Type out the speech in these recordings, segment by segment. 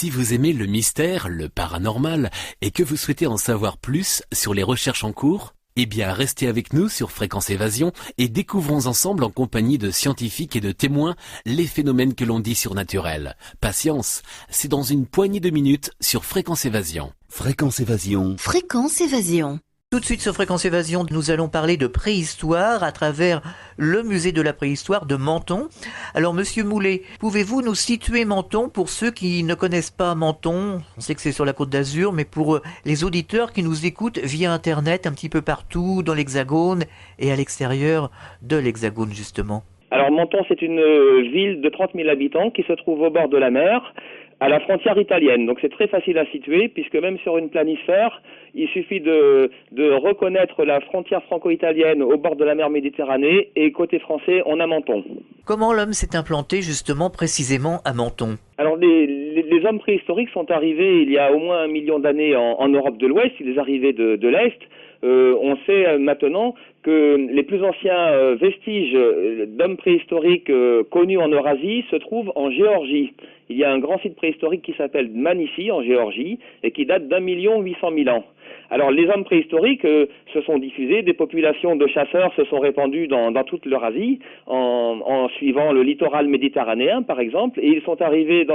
Si vous aimez le mystère, le paranormal, et que vous souhaitez en savoir plus sur les recherches en cours, eh bien restez avec nous sur Fréquence Évasion et découvrons ensemble en compagnie de scientifiques et de témoins les phénomènes que l'on dit surnaturels. Patience, c'est dans une poignée de minutes sur Fréquence Évasion. Fréquence Évasion. Fréquence Évasion. Tout de suite sur Fréquence Évasion, nous allons parler de préhistoire à travers le musée de la préhistoire de Menton. Alors Monsieur Moulet, pouvez-vous nous situer Menton pour ceux qui ne connaissent pas Menton? On sait que c'est sur la Côte d'Azur, mais pour les auditeurs qui nous écoutent via Internet un petit peu partout dans l'Hexagone et à l'extérieur de l'Hexagone justement. Alors Menton, c'est une ville de 30 000 habitants qui se trouve au bord de la mer, à la frontière italienne. Donc c'est très facile à situer, puisque même sur une planisphère, il suffit de reconnaître la frontière franco-italienne au bord de la mer Méditerranée, et côté français, on a Menton. Comment l'homme s'est implanté justement précisément à Menton? Alors les hommes préhistoriques sont arrivés il y a au moins 1 million d'années en Europe de l'Ouest, ils arrivaient de l'Est. On sait maintenant que les plus anciens vestiges d'hommes préhistoriques connus en Eurasie se trouvent en Géorgie. Il y a un grand site préhistorique qui s'appelle Dmanisi en Géorgie et qui date d'1 800 000 ans. Alors les hommes préhistoriques se sont diffusés, des populations de chasseurs se sont répandues dans toute l'Eurasie en suivant le littoral méditerranéen par exemple, et ils sont arrivés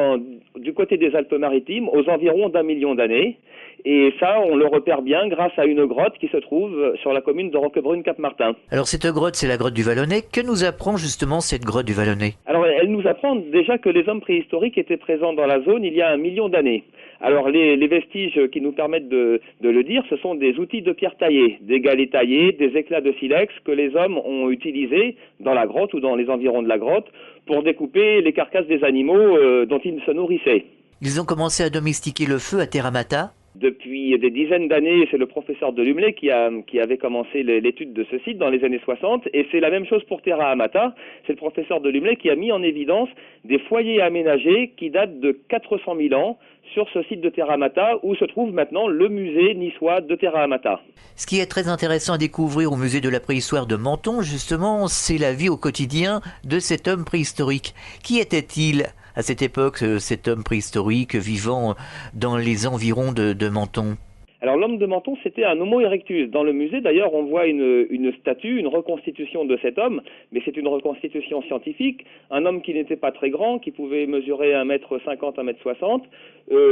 du côté des Alpes-Maritimes aux environs d'1 million d'années. Et ça, on le repère bien grâce à une grotte qui se trouve sur la commune de Roquebrune-Cap-Martin. Alors cette grotte, c'est la grotte du Vallonnet. Que nous apprend justement cette grotte du Vallonnet? Alors elle nous apprend déjà que les hommes préhistoriques étaient présents dans la zone il y a 1 million d'années. Alors les vestiges qui nous permettent de le dire, ce sont des outils de pierre taillée, des galets taillés, des éclats de silex que les hommes ont utilisés dans la grotte ou dans les environs de la grotte pour découper les carcasses des animaux dont ils se nourrissaient. Ils ont commencé à domestiquer le feu à Terra Mata. Depuis des dizaines d'années, c'est le professeur de Lumley qui avait commencé l'étude de ce site dans les années 60, et c'est la même chose pour Terra Amata. C'est le professeur de Lumley qui a mis en évidence des foyers aménagés qui datent de 400 000 ans sur ce site de Terra Amata où se trouve maintenant le musée niçois de Terra Amata. Ce qui est très intéressant à découvrir au musée de la préhistoire de Menton, justement, c'est la vie au quotidien de cet homme préhistorique. Qui était-il à cette époque, cet homme préhistorique vivant dans les environs de Menton? Alors l'homme de Menton, c'était un Homo erectus. Dans le musée, d'ailleurs, on voit une statue, une reconstitution de cet homme, mais c'est une reconstitution scientifique. Un homme qui n'était pas très grand, qui pouvait mesurer 1m50, 1m60.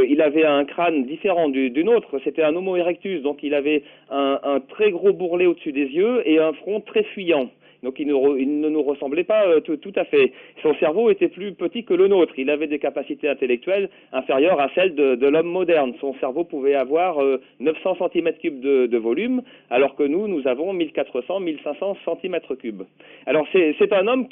Il avait un crâne différent du nôtre. C'était un Homo erectus, donc il avait un très gros bourrelet au-dessus des yeux et un front très fuyant. Donc il ne nous ressemblait pas tout à fait. Son cerveau était plus petit que le nôtre. Il avait des capacités intellectuelles inférieures à celles de l'homme moderne. Son cerveau pouvait avoir 900 cm3 de volume, alors que nous avons 1400, 1500 cm3. Alors c'est un homme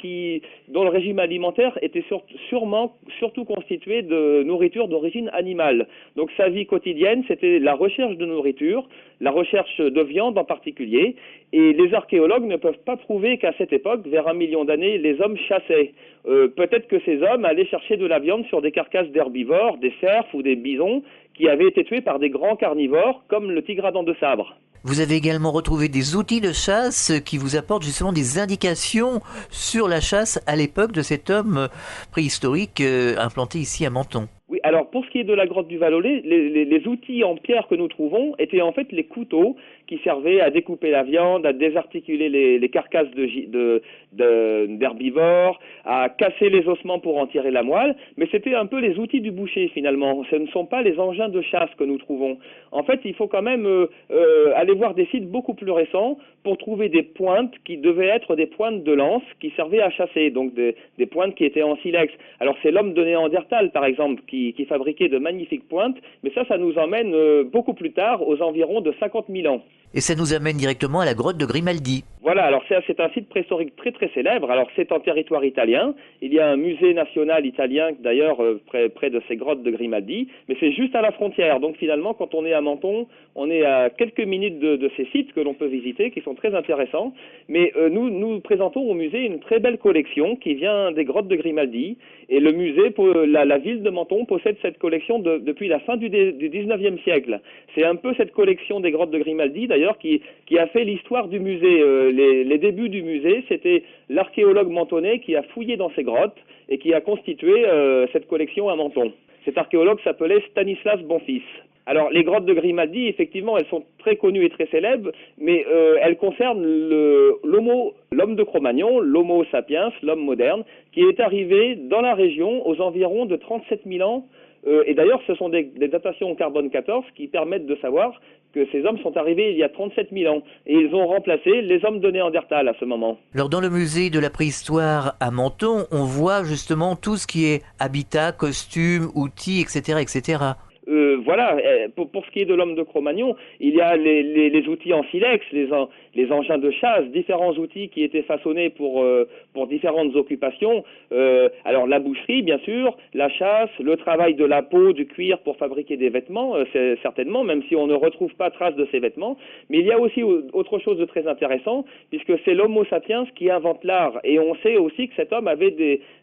dont le régime alimentaire était surtout constitué de nourriture d'origine animale. Donc sa vie quotidienne, c'était la recherche de nourriture, la recherche de viande en particulier, et les archéologues ne peuvent pas prouver qu'à cette époque, vers 1 million d'années, les hommes chassaient. Peut-être que ces hommes allaient chercher de la viande sur des carcasses d'herbivores, des cerfs ou des bisons, qui avaient été tués par des grands carnivores, comme le tigre à dents de sabre. Vous avez également retrouvé des outils de chasse qui vous apportent justement des indications sur la chasse à l'époque de cet homme préhistorique implanté ici à Menton. Oui, alors pour ce qui est de la grotte du Vallonnet, les outils en pierre que nous trouvons étaient en fait les couteaux qui servaient à découper la viande, à désarticuler les carcasses d'herbivores, à casser les ossements pour en tirer la moelle, mais c'était un peu les outils du boucher finalement. Ce ne sont pas les engins de chasse que nous trouvons. En fait, il faut quand même aller voir des sites beaucoup plus récents pour trouver des pointes qui devaient être des pointes de lance qui servaient à chasser, donc des pointes qui étaient en silex. Alors c'est l'homme de Néandertal par exemple qui fabriquait de magnifiques pointes, mais ça nous emmène beaucoup plus tard, aux environs de 50 000 ans. Et ça nous amène directement à la grotte de Grimaldi. Voilà, alors c'est un site préhistorique très très célèbre. Alors c'est en territoire italien. Il y a un musée national italien d'ailleurs près de ces grottes de Grimaldi, mais c'est juste à la frontière. Donc finalement, quand on est à Menton, on est à quelques minutes de ces sites que l'on peut visiter, qui sont très intéressants. Mais nous présentons au musée une très belle collection qui vient des grottes de Grimaldi. Et le musée, la ville de Menton possède cette collection depuis la fin du 19e siècle. C'est un peu cette collection des grottes de Grimaldi d'ailleurs qui a fait l'histoire du musée. Les débuts du musée, c'était l'archéologue mentonais qui a fouillé dans ces grottes et qui a constitué cette collection à Menton. Cet archéologue s'appelait Stanislas Bonfils. Alors, les grottes de Grimaldi, effectivement, elles sont très connues et très célèbres, mais elles concernent l'homme de Cro-Magnon, l'Homo sapiens, l'homme moderne, qui est arrivé dans la région aux environs de 37 000 ans. Et d'ailleurs, ce sont des datations au carbone 14 qui permettent de savoir que ces hommes sont arrivés il y a 37 000 ans. Et ils ont remplacé les hommes de Néandertal à ce moment. Alors dans le musée de la préhistoire à Menton, on voit justement tout ce qui est habitat, costumes, outils, etc., etc. Voilà, pour ce qui est de l'homme de Cro-Magnon, il y a les outils en silex, les engins de chasse, différents outils qui étaient façonnés pour différentes occupations. Alors la boucherie, bien sûr, la chasse, le travail de la peau, du cuir pour fabriquer des vêtements, c'est certainement, même si on ne retrouve pas trace de ces vêtements. Mais il y a aussi autre chose de très intéressant, puisque c'est l'Homo sapiens qui invente l'art. Et on sait aussi que cet homme avait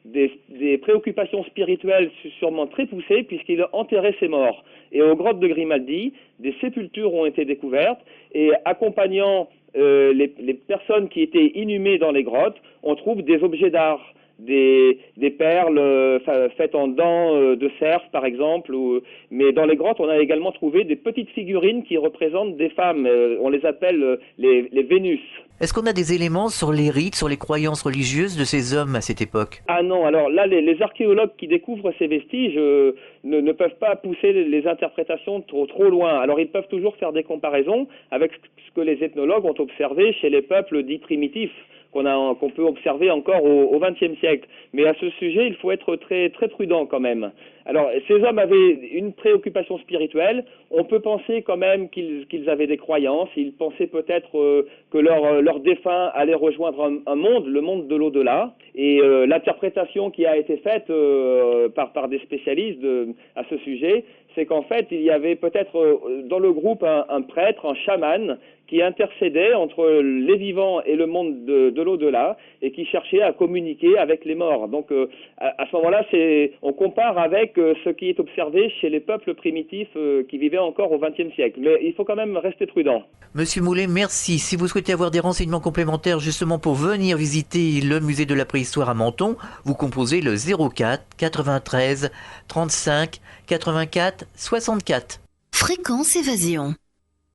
des préoccupations spirituelles sûrement très poussées, puisqu'il enterrait ses morts. Et aux grottes de Grimaldi, des sépultures ont été découvertes et accompagnant les personnes qui étaient inhumées dans les grottes, on trouve des objets d'art, des perles faites en dents de cerf par exemple, mais dans les grottes on a également trouvé des petites figurines qui représentent des femmes, on les appelle les Vénus. Est-ce qu'on a des éléments sur les rites, sur les croyances religieuses de ces hommes à cette époque? Ah non, alors là, les archéologues qui découvrent ces vestiges ne peuvent pas pousser les interprétations trop loin. Alors ils peuvent toujours faire des comparaisons avec ce que les ethnologues ont observé chez les peuples dits primitifs, qu'on peut observer encore au XXe siècle. Mais à ce sujet, il faut être très, très prudent quand même. Alors, ces hommes avaient une préoccupation spirituelle. On peut penser quand même qu'ils avaient des croyances. Ils pensaient peut-être que leur défunt allait rejoindre un monde, le monde de l'au-delà. Et l'interprétation qui a été faite par des spécialistes à ce sujet, c'est qu'en fait, il y avait peut-être dans le groupe un prêtre, un chaman, qui intercédait entre les vivants et le monde de l'au-delà et qui cherchait à communiquer avec les morts. Donc à ce moment-là, on compare avec ce qui est observé chez les peuples primitifs qui vivaient encore au XXe siècle. Mais il faut quand même rester prudent. Monsieur Moulet, merci. Si vous souhaitez avoir des renseignements complémentaires justement pour venir visiter le musée de la préhistoire à Menton, vous composez le 04 93 35 84 64. Fréquence Évasion.